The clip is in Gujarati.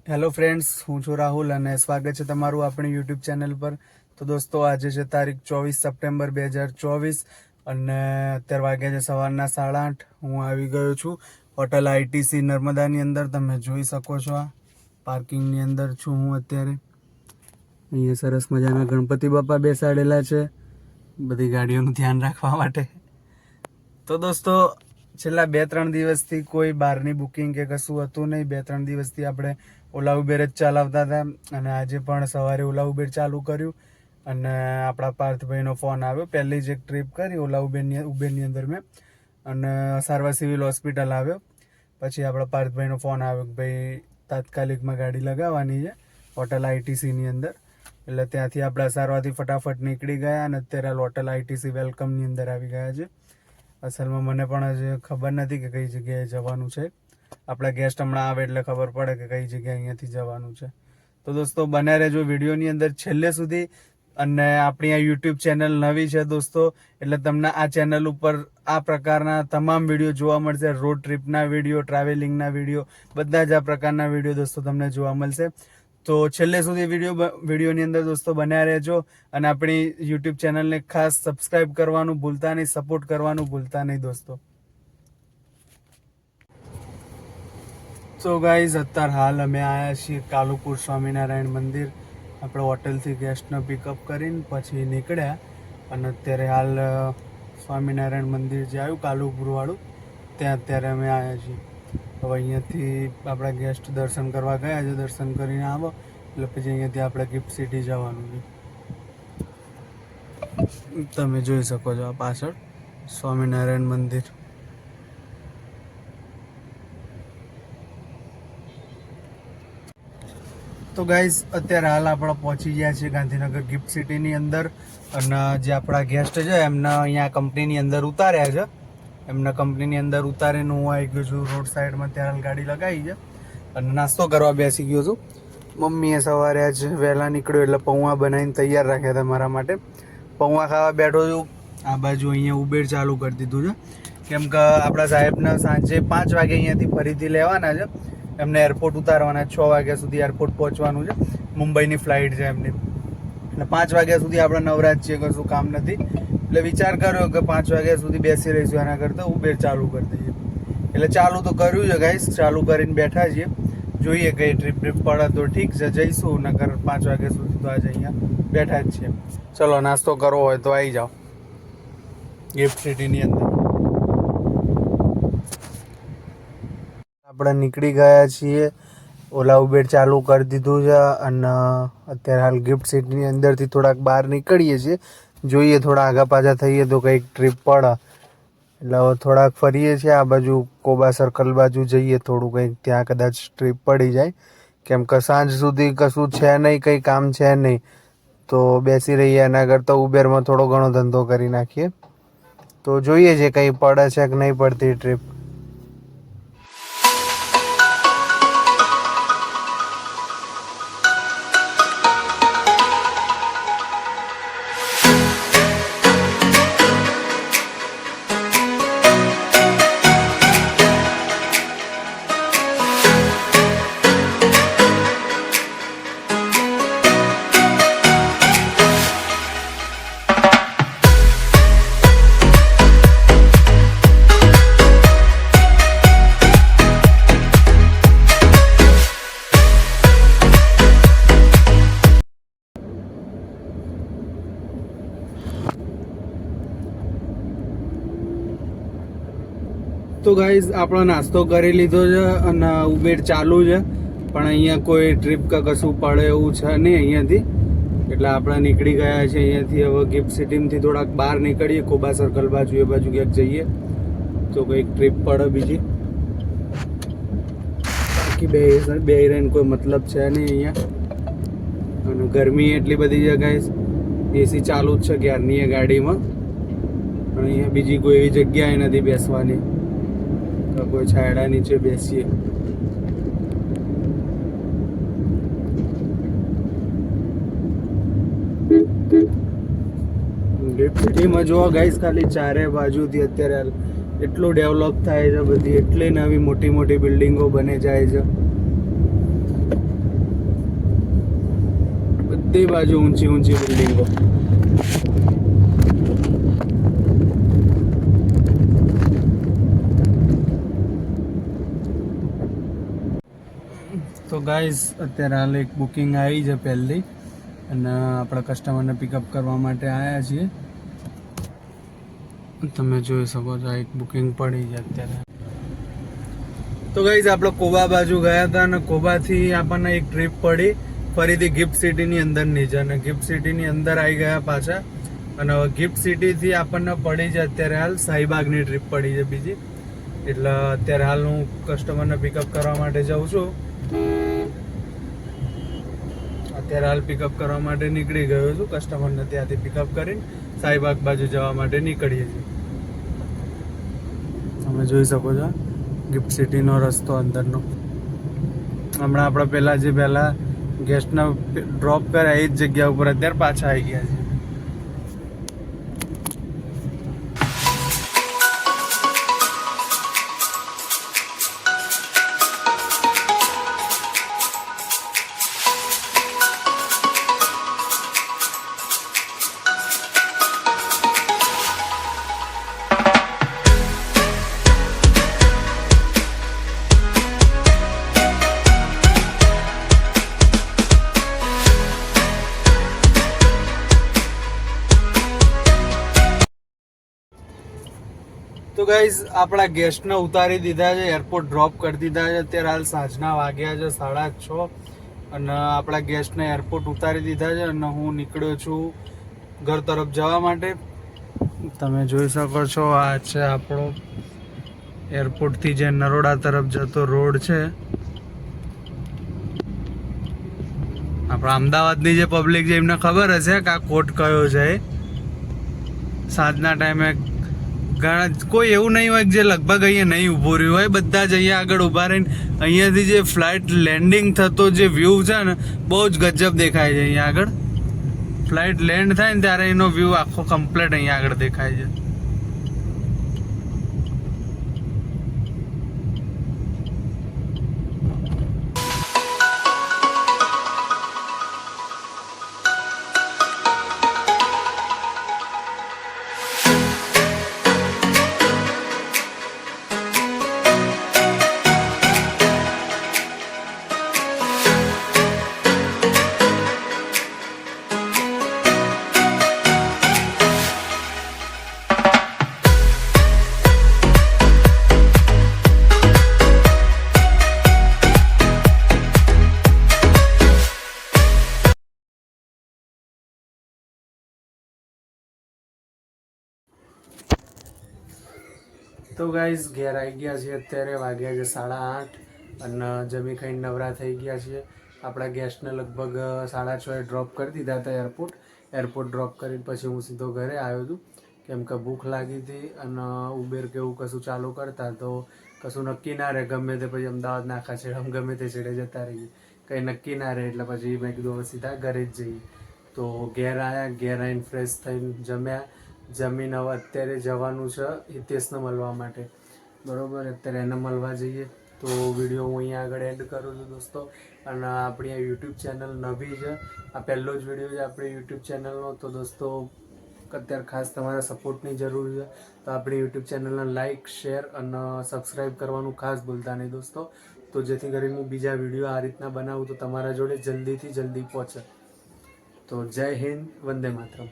હેલો ફ્રેન્ડ્સ, હું છું રાહુલ અને સ્વાગત છે તમારું આપણી યુટ્યુબ ચેનલ પર. તો દોસ્તો, આજે છે તારીખ 24 સપ્ટેમ્બર 2024 અને અત્યારે વાગ્યા છે સવારના 8:30. હું આવી ગયો છું હોટલ ITC નર્મદાની અંદર. તમે જોઈ શકો છો આ પાર્કિંગની અંદર છું હું અત્યારે. અહીંયા સરસ મજાના ગણપતિ બાપા બેસાડેલા છે બધી ગાડીઓનું ધ્યાન રાખવા માટે. તો દોસ્તો, છેલ્લા 2-3 દિવસથી કોઈ બહારની બુકિંગ કે કશું હતું નહીં. 2-3 દિવસથી આપણે ઓલા ઉબેર જ ચલાવતા હતા અને આજે પણ સવારે ઓલા ઉબેર ચાલુ કર્યું અને આપણા પાર્થભાઈનો ફોન આવ્યો. પહેલી જ એક ટ્રીપ કરી ઓલા ઉબેરની અંદર મેં અને સારવાર સિવિલ હોસ્પિટલ આવ્યો. પછી આપણા પાર્થભાઈનો ફોન આવ્યો કે ભાઈ તાત્કાલિકમાં ગાડી લગાવવાની છે હોટલ ITCની અંદર. એટલે ત્યાંથી આપણા સારવારથી ફટાફટ નીકળી ગયા અને અત્યારે હોટલ ITC વેલકમની અંદર આવી ગયા છે. અસલમાં મને પણ હજી ખબર નથી કે કઈ જગ્યાએ જવાનું છે. આપણા ગેસ્ટ હમણાં આવે એટલે ખબર પડે કે કઈ જગ્યાએ અહીંયાથી જવાનું છે. તો દોસ્તો, બન્યા રહેજો વિડીયોની અંદર છેલ્લે સુધી. અને આપણી આ યુટ્યુબ ચેનલ નવી છે દોસ્તો, એટલે તમને આ ચેનલ ઉપર આ પ્રકારના તમામ વિડીયો જોવા મળશે. રોડ ટ્રીપના વિડીયો, ટ્રાવેલિંગના વિડીયો, બધા જ આ પ્રકારના વિડીયો દોસ્તો તમને જોવા મળશે. તો છેલ્લે સુધી વિડીયોની અંદર દોસ્તો બન્યા રહેજો અને આપણી યુટ્યુબ ચેનલને ખાસ સબસ્ક્રાઇબ કરવાનું ભૂલતા નહીં, સપોર્ટ કરવાનું ભૂલતા નહીં દોસ્તો. તો ગાઈઝ, અત્યારે હાલ અમે આવ્યા છીએ કાલુપુર સ્વામિનારાયણ મંદિર. આપણે હોટલથી ગેસ્ટને પિકઅપ કરીને પછી નીકળ્યા અને અત્યારે હાલ સ્વામિનારાયણ મંદિર જે આવ્યું કાલુપુરવાળું, ત્યાં અત્યારે અમે આવ્યા છીએ. હવે અહીંયાથી આપણા ગેસ્ટ દર્શન કરવા ગયા છે. દર્શન કરીને આવો એટલે પછી અહીંયાથી આપણે ગિફ્ટ સિટી જવાનું છે. તમે જોઈ શકો છો આ પાછળ સ્વામિનારાયણ મંદિર. તો ગાઈઝ, અત્યારે હાલ આપણે પહોંચી ગયા છીએ ગાંધીનગર ગિફ્ટ સિટીની અંદર અને જે આપણા ગેસ્ટ છે એમને અહીંયા કંપનીની અંદર ઉતાર્યા છે. એમને કંપનીની અંદર ઉતારીને હું આવી ગયો છું રોડ સાઈડમાં. ત્યાં ગાડી લગાવી છે અને નાસ્તો કરવા બેસી ગયો છું. મમ્મીએ સવારે આજ વહેલા નીકળ્યો એટલે પૌવા બનાવીને તૈયાર રાખ્યા હતા મારા માટે. પૌવા ખાવા બેઠો છું. આ બાજુ અહીંયા ઉબેર ચાલુ કરી દીધું છે કેમ કે આપણા સાહેબને સાંજે 5 વાગે અહીંયાથી ફરીથી લેવાના છે. એમને એરપોર્ટ ઉતારવાના. 6 વાગ્યા સુધી એરપોર્ટ પહોંચવાનું છે. મુંબઈની ફ્લાઇટ છે એમની. એટલે 5 વાગ્યા સુધી આપણે નવરાજ છીએ, કશું કામ નથી. એટલે વિચાર કર્યો કે 5 વાગ્યા સુધી બેસી રહીશું, એના કરતાં ઉબેર ચાલુ કરી દઈએ. એટલે ચાલુ તો કર્યું છે ગાઈસ, ચાલુ કરીને બેઠા છીએ. જોઈએ કઈ ટ્રીપ પડે તો ઠીક છે, જઈશું. નકર 5 વાગ્યા સુધી તો આજે અહીંયા બેઠા જ છીએ. ચલો, નાસ્તો કરવો હોય તો આવી જાઓ ગિફ્ટ સિટીની અંદર. આપણે નીકળી ગયા છીએ. ઓલા ઉબેર ચાલુ કરી દીધું છે અને અત્યારે હાલ ગિફ્ટ સિટીની અંદરથી થોડાક બહાર નીકળીએ છીએ. જોઈએ થોડા આગા પાછા થઈએ તો કંઈક ટ્રીપ પડે. એટલે હવે થોડાક ફરીએ છીએ આ બાજુ કોબા સર્કલ બાજુ જઈએ. થોડું કંઈક ત્યાં કદાચ ટ્રીપ પડી જાય કેમ કે સાંજ સુધી કશું છે નહીં, કંઈ કામ છે નહીં. તો બેસી રહીએ એના કરતાં ઉબેરમાં થોડો ઘણો ધંધો કરી નાખીએ. તો જોઈએ છે કંઈ પડે છે કે નહીં પડતી ટ્રીપ. તો ગાઈઝ, આપણો નાસ્તો કરી લીધો છે અને ઉબેર ચાલુ છે, પણ અહીંયા કોઈ ટ્રીપ કે કશું પડે એવું છે નહીં અહીંયાથી. એટલે આપણે નીકળી ગયા છે અહીંયાથી. હવે ગિફ્ટ સિટીમાંથી થોડાક બહાર નીકળીએ, કોબા સર્કલ બાજુ એ બાજુ ક્યાંક જઈએ તો કંઈક ટ્રીપ પડે બીજી. બાકી બે રહીને કોઈ મતલબ છે નહીં અહીંયા. અને ગરમી એટલી બધી છે ગાઈઝ, AC ચાલુ જ છે ક્યારની એ ગાડીમાં. પણ અહીંયા બીજી કોઈ એવી જગ્યાએ નથી બેસવાની, કોઈ છાયડા નીચે બેસીએ. ગિફ્ટ સિટીમાં જોવા ગાઈસ, ખાલી ચારે બાજુથી અત્યારે એટલું ડેવલપ થાય છે, બધી એટલી નવી મોટી મોટી બિલ્ડિંગો બને જાય છે. બધી બાજુ ઊંચી ઊંચી બિલ્ડિંગો. તો ગાઈઝ અત્યારે હાલ એક બુકિંગ આવી છે પહેલી, અને આપણા કસ્ટમરને પિકઅપ કરવા માટે આવ્યા છીએ. તમે જોઈ શકો છો આ એક બુકિંગ પડી છે અત્યારે. તો ગાઈઝ આપણે કોબા બાજુ ગયા હતા અને કોબાથી આપણને એક ટ્રીપ પડી ફરીથી ગિફ્ટ સિટીની અંદરની છે, અને ગિફ્ટ સિટીની અંદર આવી ગયા પાછા. અને હવે ગિફ્ટ સિટીથી આપણને પડી છે અત્યારે હાલ શાહીબાગની ટ્રીપ પડી છે બીજી. એટલે અત્યારે હાલ હું કસ્ટમરને પિકઅપ કરવા માટે જાઉં છું. અત્યારે હાલ પિકઅપ કરવા માટે નીકળી ગયો છું. કસ્ટમરને ત્યાંથી પિકઅપ કરીને શાહીબાગ બાજુ જવા માટે નીકળીએ છીએ. તમે જોઈ શકો છો ગિફ્ટ સિટીનો રસ્તો અંદરનો. હમણાં આપણે પહેલા ગેસ્ટને ડ્રોપ કર્યા એ જ જગ્યા ઉપર અત્યારે પાછા આવી ગયા છે. તો ગાઈઝ આપણા ગેસ્ટને ઉતારી દીધા છે, એરપોર્ટ ડ્રોપ કરી દીધા છે. અત્યારે હાલ સાંજના વાગ્યા છે 6:30, અને આપણા ગેસ્ટને એરપોર્ટ ઉતારી દીધા છે અને હું નીકળ્યો છું ઘર તરફ જવા માટે. તમે જોઈ શકો છો આ છે આપણો એરપોર્ટથી જે નરોડા તરફ જતો રોડ છે. આપણા અમદાવાદની જે પબ્લિક છે એમને ખબર હશે કે આ કોટ કયો છે. સાંજના ટાઈમે કોઈ એવું નહીં હોય જે લગભગ અહીંયા નહીં ઊભું રહ્યું હોય, બધા જ અહીંયા આગળ ઊભા રહીને અહીંયાથી જે ફ્લાઇટ લેન્ડિંગ થતો જે વ્યૂ છે ને બહુ જ ગજબ દેખાય છે. અહીંયા આગળ ફ્લાઇટ લેન્ડ થાય ને ત્યારે એનો વ્યૂ આખો કમ્પ્લીટ અહીંયા આગળ દેખાય છે. તો ગાઈઝ ઘેર આવી ગયા છીએ. અત્યારે વાગ્યા છે 8:30 અને જમી ખાઈને નવરા થઈ ગયા છીએ. આપણા ગેસ્ટને લગભગ 6:30 ડ્રોપ કરી દીધા હતા એરપોર્ટ ડ્રોપ કરીને પછી હું સીધો ઘરે આવ્યો હતું, કેમ કે ભૂખ લાગી હતી અને ઉબેર કે એવું કશું ચાલુ કરતા તો કશું નક્કી ના રહે. ગમે તે પછી અમદાવાદના આખા છેડે ગમે તે છેડે જતા રહીએ, કંઈ નક્કી ના રહે. એટલે પછી મેં કીધું હવે સીધા ઘરે જ જઈએ. તો ઘેર આવ્યા, ઘેર આવીને ફ્રેશ થઈને જમીને હવે અત્યારે જવાનું છે હિતેશને મળવા માટે. બરાબર, અત્યારે એને મળવા જઈએ. તો વિડીયો હું અહીંયા આગળ એન્ડ કરું છું દોસ્તો. અને આપણી આ યુટ્યુબ ચેનલ નવી છે, આ પહેલો જ વિડીયો છે આપણી યુટ્યુબ ચેનલનો. તો દોસ્તો અત્યારે ખાસ તમારા સપોર્ટની જરૂર છે. તો આપણી યુટ્યુબ ચેનલને લાઇક, શેર અને સબસ્ક્રાઈબ કરવાનું ખાસ ભૂલતા નહીં દોસ્તો. તો જેથી કરીને હું બીજા વિડીયો આ રીતના બનાવું તો તમારા જોડે જલ્દીથી જલ્દી પહોંચે. તો જય હિન્દ, વંદે માતરમ.